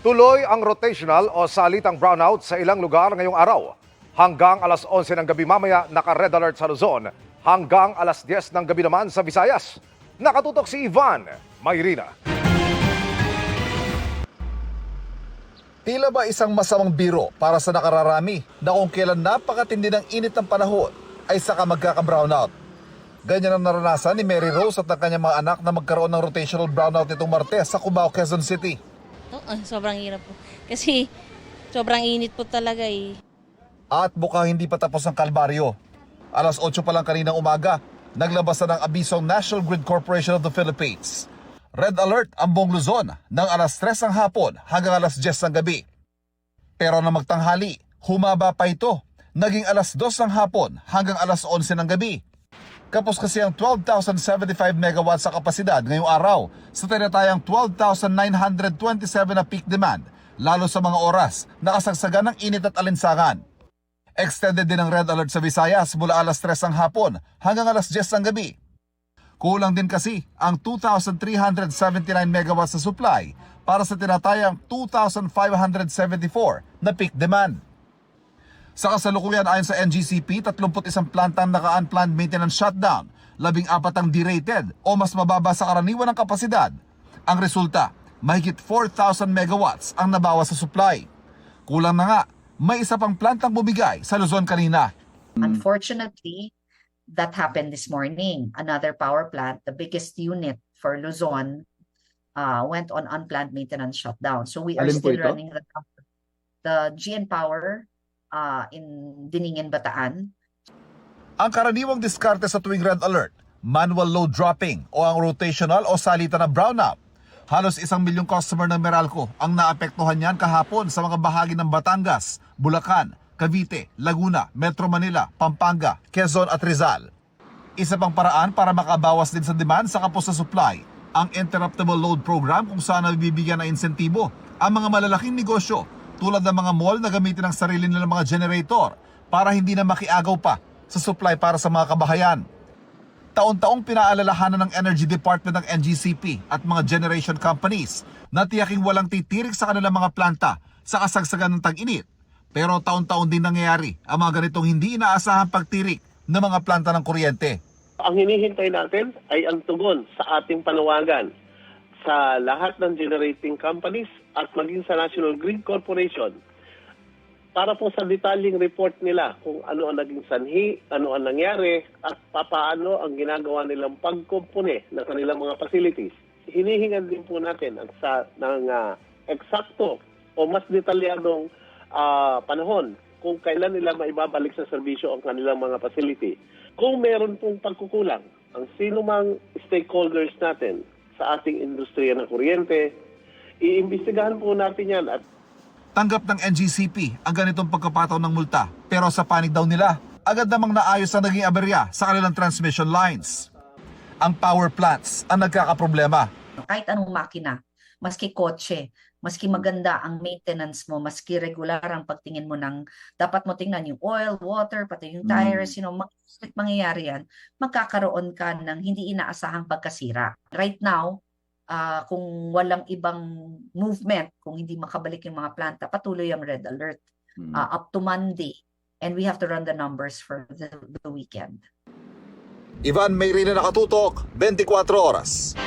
Tuloy ang rotational o salitang brownout sa ilang lugar ngayong araw. Hanggang alas 11 ng gabi mamaya, naka-red alert sa Luzon. Hanggang alas 10 ng gabi naman sa Visayas. Nakatutok si Ivan Mayrina. Tila ba isang masamang biro para sa nakararami na kung kailan napakatindi ng init ng panahon ay saka magkaka-brownout. Ganyan ang naranasan ni Mary Rose at ang kanyang mga anak na magkaroon ng rotational brownout nitong Martes sa Cubao, Quezon City. Sobrang hirap po. Kasi sobrang init po talaga eh. At mukhang hindi pa tapos ang kalbaryo. Alas 8 pa lang kaninang umaga, naglabas na ng abisong National Grid Corporation of the Philippines. Red alert ang buong Luzon ng alas 3 ng hapon hanggang alas 10 ng gabi. Pero na magtanghali, humaba pa ito. Naging alas 2 ng hapon hanggang alas 11 ng gabi. Kapos kasi ang 12,075 megawatts sa kapasidad ngayong araw sa tinatayang 12,927 na peak demand, lalo sa mga oras na kasagsagan ng init at alinsangan. Extended din ang red alert sa Visayas mula alas 3 ng hapon hanggang alas 10 ng gabi. Kulang din kasi ang 2,379 megawatts sa supply para sa tinatayang 2,574 na peak demand. Sa kasalukuyan ayon sa NGCP, 31 plantang naka-unplanned maintenance shutdown, 14 ang derated o mas mababa sa karaniwan ng kapasidad. Ang resulta, mahigit 4,000 megawatts ang nabawas sa supply. Kulang na nga, may isa pang plantang bumigay sa Luzon kanina. Unfortunately, that happened this morning. Another power plant, the biggest unit for Luzon, went on unplanned maintenance shutdown. So we are still running the GN Power in Diningin, Bataan. Ang karaniwang diskarte sa tuwing red alert, manual load dropping o ang rotational o salita na brownout. Halos 1 milyong customer ng Meralco ang naapektuhan niyan kahapon sa mga bahagi ng Batangas, Bulacan, Cavite, Laguna, Metro Manila, Pampanga, Quezon at Rizal. Isa pang paraan para makabawas din sa demand sa kapos sa supply, ang Interruptible Load Program kung saan nabibigyan ng insentibo ang mga malalaking negosyo tulad ng mga mall na gamitin ang sarili nilang mga generator para hindi na makiagaw pa sa supply para sa mga kabahayan. Taon-taong pinaalalahanan ng Energy Department ng NGCP at mga generation companies na tiyaking walang titirik sa kanilang mga planta sa kasagsagan ng tag-init. Pero taon-taon din nangyayari ang mga ganitong hindi inaasahang pagtirik ng mga planta ng kuryente. Ang hinihintay natin ay ang tugon sa ating panawagan sa lahat ng generating companies at maging sa National Grid Corporation para po sa detalyeng report nila kung ano ang naging sanhi, ano ang nangyari at papaano ang ginagawa nilang pagkumpune ng kanilang mga facilities. Hinihingan din po natin ng eksakto o mas detalyadong panahon kung kailan nila maibabalik sa serbisyo ang kanilang mga facility. Kung meron pong pagkukulang, ang sino mang stakeholders natin sa ating industriya ng kuryente, iimbestigahan po natin yan. At tanggap ng NGCP ang ganitong pagkapataw ng multa, pero sa panig daw nila, agad namang naayos ang naging aberya sa kanilang transmission lines. Ang power plants ang nagkakaproblema. Kahit anong makina, maski kotse, maski maganda ang maintenance mo, maski regular ang pagtingin mo ng, dapat mo tingnan yung oil, water, pati yung tires, mangyayari yan, magkakaroon ka ng hindi inaasahang pagkasira. Right now, kung walang ibang movement, kung hindi makabalik yung mga planta, patuloy ang red alert up to Monday. And we have to run the numbers for the weekend. Ivan Mayrina, nakatutok, 24 oras.